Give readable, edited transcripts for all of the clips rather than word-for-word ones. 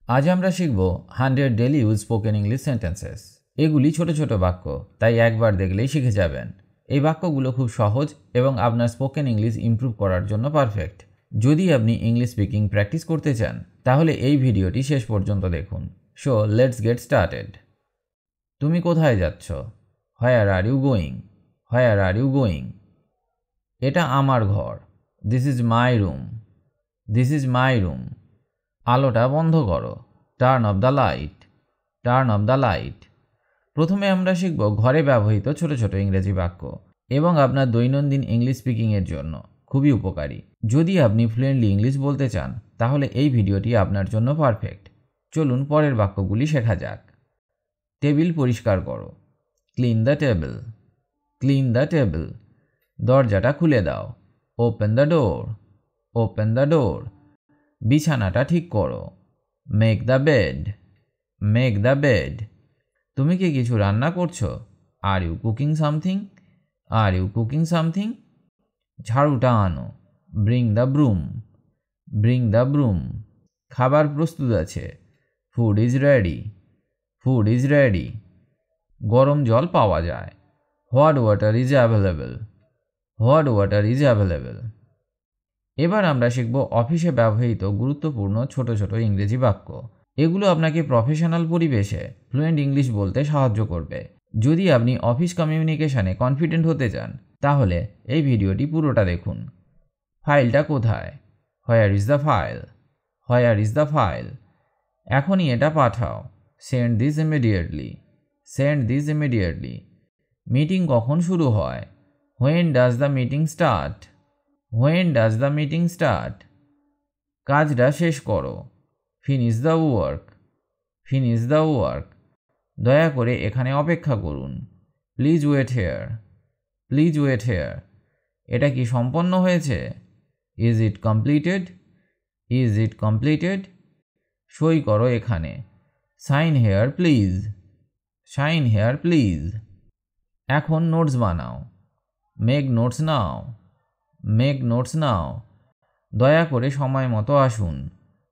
আজ আমরা শিখব 100 daily use spoken English sentences. এগুলি ছোট ছোট বাক্য, তাই একবার দেখলেই শিখে যাবেন। এই বাক্যগুলো খুব সহজ এবং আপনার স্পোকেন ইংলিশ ইমপ্রুভ করার জন্য পারফেক্ট। যদি আপনি ইংলিশ স্পিকিং প্র্যাকটিস করতে চান তাহলে এই ভিডিওটি শেষ পর্যন্ত দেখুন। So let's get started. তুমি কোথায় যাচ্ছ? Where are you going? Where are you going? এটা আমার ঘর। This is my room. This is my room. আলোটা বন্ধ করো। Turn off the light. Turn off the light. প্রথমে আমরা শিখব ঘরে ব্যবহৃত ছোট ছোট ইংরেজি বাক্য এবং আপনার দৈনন্দিন ইংলিশ স্পিকিংয়ের জন্য খুবই উপকারী। যদি আপনি ফ্লুয়েন্টলি ইংলিশ বলতে চান তাহলে এই ভিডিওটি আপনার জন্য পারফেক্ট। চলুন পরের বাক্যগুলি শেখা যাক। টেবিল পরিষ্কার করো। Clean the table. Clean the table. দরজাটা খুলে দাও। Open the door. Open the door. বিছানাটা ঠিক করো। Make the bed. Make the bed. তুমি কি কিছু রান্না করছো? Are you cooking something? Are you cooking something? ঝাড়ুটা আনো। Bring the broom. Bring the broom. খাবার প্রস্তুত আছে। Food is ready. Food is ready. গরম জল পাওয়া যায়। Hot water is available. Hot water is available. এবার আমরা শিখব অফিসে ব্যবহৃত গুরুত্বপূর্ণ ছোট ছোট ইংরেজি বাক্য। এগুলো আপনাকে প্রফেশনাল পরিবেশে ফ্লুয়েন্ট ইংলিশ বলতে সাহায্য করবে। যদি আপনি অফিস কমিউনিকেশনে কনফিডেন্ট হতে চান তাহলে এই ভিডিওটি পুরোটা দেখুন। ফাইলটা কোথায়? Where is the file? Where is the file? এখনই এটা পাঠাও। Send this immediately. Send this immediately. Meeting কখন শুরু হয়? When does the meeting start? When does the meeting start? কাজটা শেষ করো। Finish the work. Finish the work. দয়া করে এখানে অপেক্ষা করুন। Please wait here. Please wait here. এটা কি সম্পন্ন হয়েছে? Is it completed? Is it completed? সই করো এখানে। Sign here please. Sign here please. এখন নোটস বানাও। Make notes now. Make notes now. দয়া করে সময় মতো আসুন।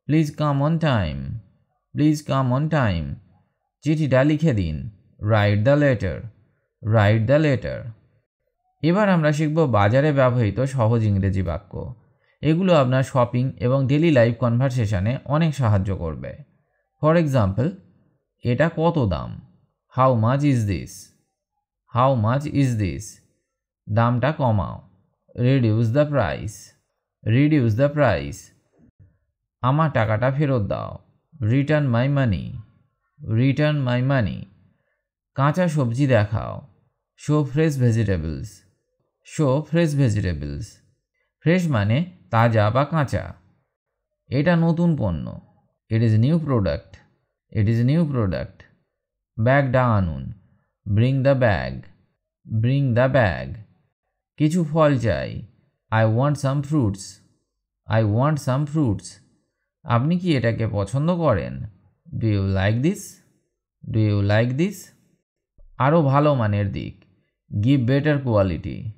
Please come on time. Please come on time. চিঠিটা লিখে দিন। Write the letter. Write the letter. এবার আমরা শিখব বাজারে ব্যবহৃত সহজ ইংরেজি বাক্য। এগুলো আপনার শপিং এবং ডেইলি লাইফ কনভারসেশনে অনেক সাহায্য করবে। ফর এক্সাম্পল, এটা কত দাম? How much is this? How much is this? দামটা কমাও। Reduce the price. Reduce the price. আমার টাকাটা ফেরত দাও। Return my money. Return my money. কাঁচা সবজি দেখাও। Show fresh vegetables. Show fresh vegetables. Fresh মানে তাজা বা কাঁচা। এটা নতুন পণ্য। It is new product. It is new product. ব্যাগটা আনুন। Bring the bag. Bring the bag. কিছু ফল চাই। I want some fruits. I want some fruits. আপনি কি এটাকে পছন্দ করেন? Do you like this? Do you like this? আরও ভালো মানের দিক। Give better quality.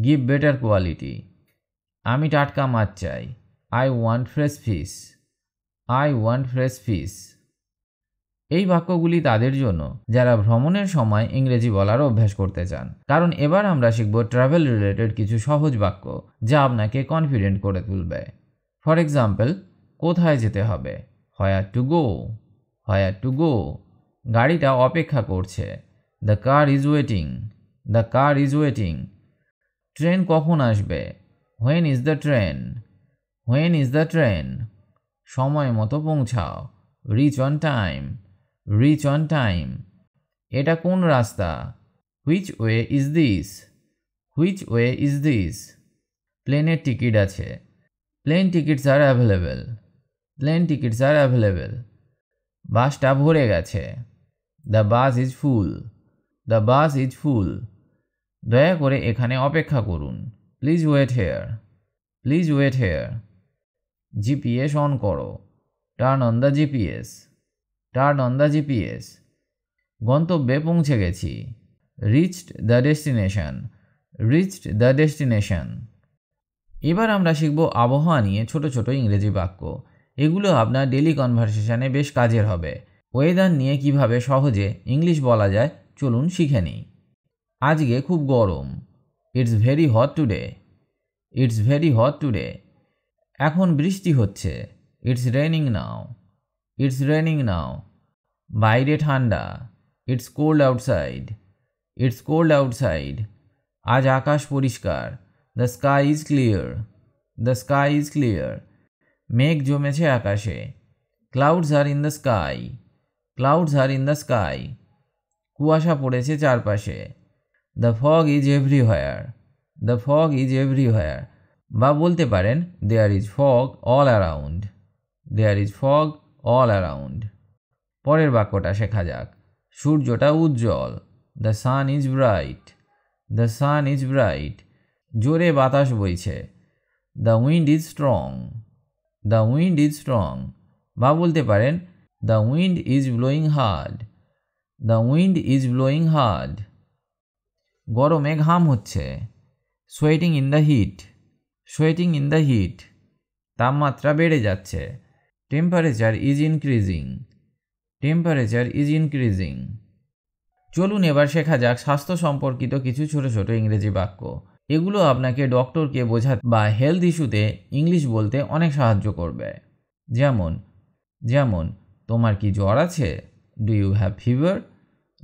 Give better quality. আমি টাটকা মাছ চাই। I want fresh fish. I want fresh fish. এই বাক্যগুলি তাদের জন্য যারা ভ্রমণের সময় ইংরেজি বলার অভ্যাস করতে চান। কারণ এবার আমরা শিখব ট্রাভেল রিলেটেড কিছু সহজ বাক্য যা আপনাকে কনফিডেন্ট করে তুলবে। ফর এক্সাম্পল, কোথায় যেতে হবে? Where to go. Where to go. গাড়িটা অপেক্ষা করছে। The car is waiting. The car is waiting. Train কখন আসবে? When is the train? When is the train? সময় মতো পৌঁছাও। Reach on time. Reach on time. এটা কোন রাস্তা? Which way is this? Which way is this? প্লেনের ticket আছে। Plane tickets are available. Plane tickets are available. বাসটা ভরে গেছে। The bus is full. The bus is full. দয়া করে এখানে অপেক্ষা করুন। Please wait here. Please wait here. GPS on করো। Turn on the GPS. Turn on the GPS. গন্তব্যে পৌঁছে গেছি। Reached the destination. Reached the destination. এবার আমরা শিখব আবহাওয়া নিয়ে ছোট ছোট ইংরেজি বাক্য। এগুলো আপনার ডেলি কনভারসেশনে বেশ কাজের হবে। ওয়েদার নিয়ে কিভাবে সহজে ইংলিশ বলা যায় চলুন শিখে নিই। আজকে খুব গরম। It's very hot today. It's very hot today. এখন বৃষ্টি হচ্ছে। It's raining now. It's raining now. বাইরে ঠান্ডা। It's cold outside. It's cold outside. আজ আকাশ পরিষ্কার। The sky is clear. The sky is clear. মেঘ জমেছে আকাশে। Clouds are in the sky. Clouds are in the sky. কুয়াশা পড়েছে চারপাশে। The fog is everywhere. The fog is everywhere. বা বলতে পারেন there is fog all around. There is fog all around. পরের বাক্যটা শেখা যাক। সূর্যটা উজ্জ্বল। The sun is bright. The sun is bright. জোরে বাতাস বইছে। The wind is strong. The wind is strong. বা বলতে পারেন the wind is blowing hard. The wind is blowing hard. গরমে ঘাম হচ্ছে। Sweating in the heat. Sweating in the heat. তাপমাত্রা বেড়ে যাচ্ছে। Temperature is increasing. Temperature is increasing. চলুন এবার শেখা যাক স্বাস্থ্য সম্পর্কিত কিছু ছোট ছোট ইংরেজি বাক্য। এগুলো আপনাকে ডক্টরকে বোঝাতে বা হেলথ ইস্যুতে ইংলিশ বলতে অনেক সাহায্য করবে। যেমন যেমন তোমার কি জ্বর আছে? Do you have fever?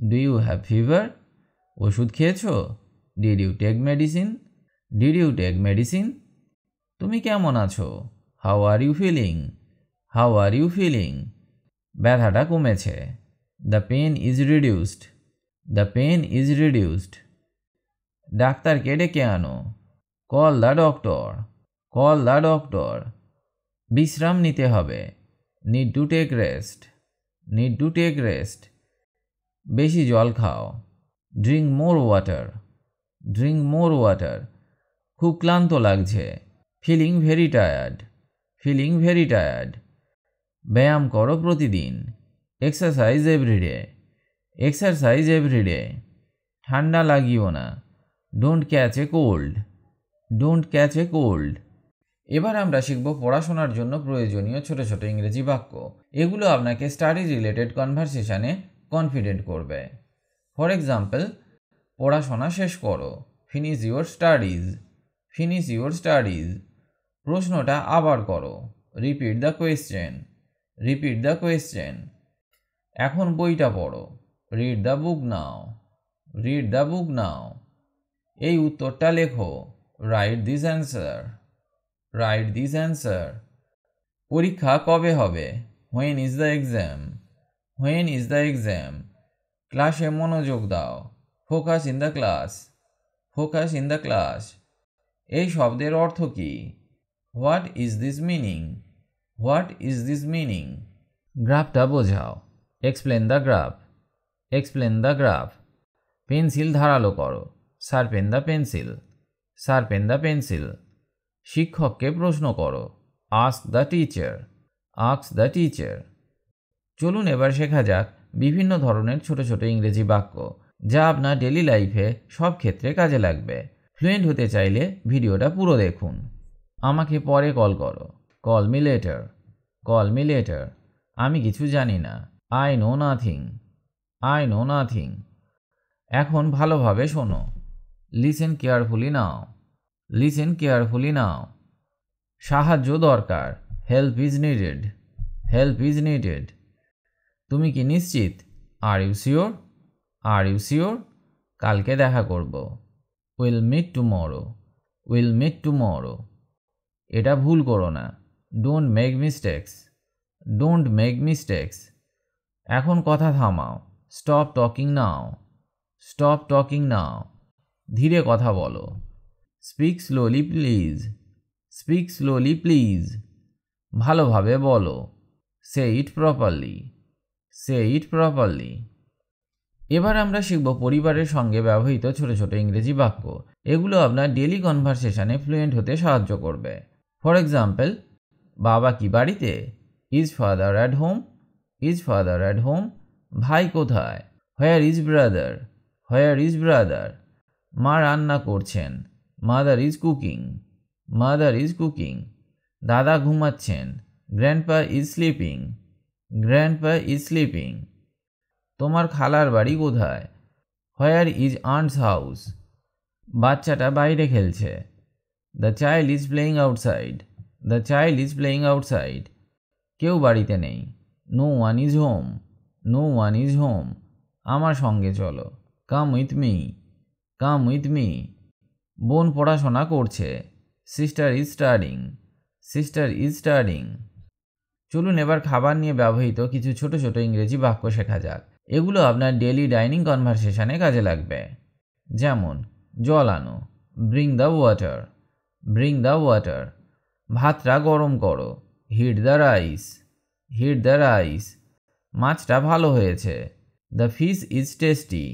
Do you have fever? ওষুধ খেয়েছো? Did you take medicine? Did you take medicine? তুমি কেমন আছো? How are you feeling? How are you feeling? ব্যথাটা কমেছে। The pain is reduced. The pain is reduced. ডাক্তারকে ডেকে আনো। Call the doctor. Call the doctor. বিশ্রাম নিতে হবে। Need to take rest. Need to take rest. বেশি জল খাও। Drink more water. Drink more water. খুব ক্লান্ত লাগছে। Feeling very tired. Feeling very tired. ব্যায়াম করো প্রতিদিন। Exercise everyday. Exercise everyday. ঠান্ডা লাগিও না। Don't catch a cold. Don't catch a cold. এবার আমরা শিখব পড়াশোনার জন্য প্রয়োজনীয় ছোট ছোট ইংরেজি বাক্য। এগুলো আপনাকে স্টাডি রিলেটেড কনভারসেশনে কনফিডেন্ট করবে। ফর এক্সাম্পল, পড়াশোনা শেষ করো। Finish your studies. Finish your studies. প্রশ্নটা আবার করো। Repeat the question. Repeat the question. এখন বইটা পড়ো। Read the book now. Read the book now. এই উত্তরটা লেখো। Write this answer. Write this answer. পরীক্ষা কবে হবে? When is the exam? When is the exam? ক্লাসে মনোযোগ দাও। Focus in the class. Focus in the class. এই শব্দের অর্থ কী? What is this meaning? What is this meaning? গ্রাফটা বোঝাও। Explain the graph. Explain the graph. Pencil ধারালো করো। Sharpen the pencil. Sharpen the pencil. শিক্ষককে প্রশ্ন করো। Ask the teacher. Ask the teacher. চলুন এবার শেখা যাক বিভিন্ন ধরনের ছোট ছোট ইংরেজি বাক্য, যা আপনার ডেলি লাইফে সব ক্ষেত্রে কাজে লাগবে। ফ্লুয়েন্ট হতে চাইলে ভিডিওটা পুরো দেখুন। আমাকে পরে কল করো। Call me later. Call me later. আমি কিছু জানি না। I know nothing. I know nothing. এখন ভালোভাবে শোনো। Listen carefully now. Listen carefully now. সাহায্য দরকার। Help is needed. Help is needed. তুমি কি নিশ্চিত? Are you sure? Are you sure? কালকে দেখা করব। Will meet tomorrow. Will meet tomorrow. এটা ভুল করো না। Don't make mistakes. Don't make mistakes. এখন কথা থামাও। স্টপ টকিং নাও। Stop talking now. ধীরে কথা বলো। Speak slowly please. Speak slowly please. ভালোভাবে বলো। Say it properly. Say it properly. এবার আমরা শিখব পরিবারের সঙ্গে ব্যবহৃত ছোট ছোট ইংরেজি বাক্য। এগুলো আপনার ডেলি কনভারসেশনে ফ্লুয়েন্ট হতে সাহায্য করবে। ফর এক্সাম্পল, বাবা কি বাড়িতে? Is father at home? Is father at home? ভাই কোথায়? Where is brother? Where is brother? মা রান্না করছেন। Mother is cooking. Mother is cooking. দাদা ঘুমাচ্ছেন। Grandpa is sleeping, grandpa is sleeping. তোমার খালার বাড়ি কোথায়? হোয়ার ইজ আন্টস হাউস, বাচ্চাটা বাইরে খেলছে। The child is playing outside, the child is playing outside. কেউ বাড়িতে নেই। No one is home, no one is home. আমার সঙ্গে চলো। Come with me, come with me. বোন পড়াশোনা করছে। Sister is studying, sister is studying. চলুন এবার খাবার নিয়ে ব্যবহৃত কিছু ছোট ছোট ইংরেজি বাক্য শেখা যাক। এগুলো আপনার ডেইলি ডাইনিং কনভারসেশনে কাজে লাগবে। যেমন জল আনো, bring the water, bring the water. ভাতটা গরম করো, heat the rice, heat the rice. মাছটা ভালো হয়েছে, the fish is tasty,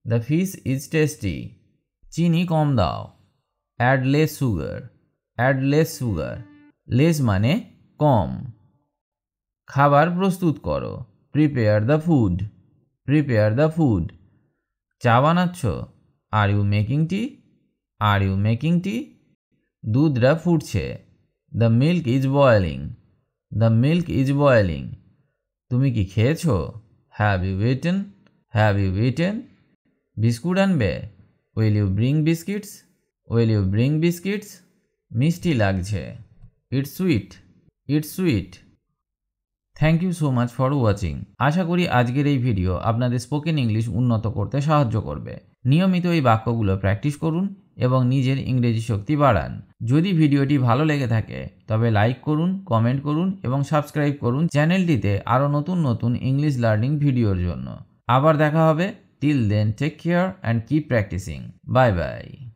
the fish is tasty. চিনি কম দাও, add less sugar, add less sugar. Less মানে কম। খাবার প্রস্তুত করো, prepare the food, prepare the food. চা বানাচ্ছ, are you making tea, are you making tea. দুধটা ফুটছে, the milk is boiling, the milk is boiling. তুমি কি খেয়েছো? Have you eaten, have you eaten. বিস্কুট আনবে, will you bring biscuits, will you bring biscuits. মিষ্টি লাগছে, it's sweet, it's sweet. Thank you so much for watching. আশা করি আজকের এই ভিডিও আপনাদের স্পোকেন ইংলিশ উন্নত করতে সাহায্য করবে। নিয়মিত এই বাক্যগুলো প্র্যাকটিস করুন এবং নিজের ইংরেজি শক্তি বাড়ান। যদি ভিডিওটি ভালো লেগে থাকে তবে লাইক করুন, কমেন্ট করুন এবং সাবস্ক্রাইব করুন চ্যানেলটিতে আরও নতুন নতুন ইংলিশ লার্নিং ভিডিওর জন্য। আবার দেখা হবে। Till then take care and keep practicing. Bye by.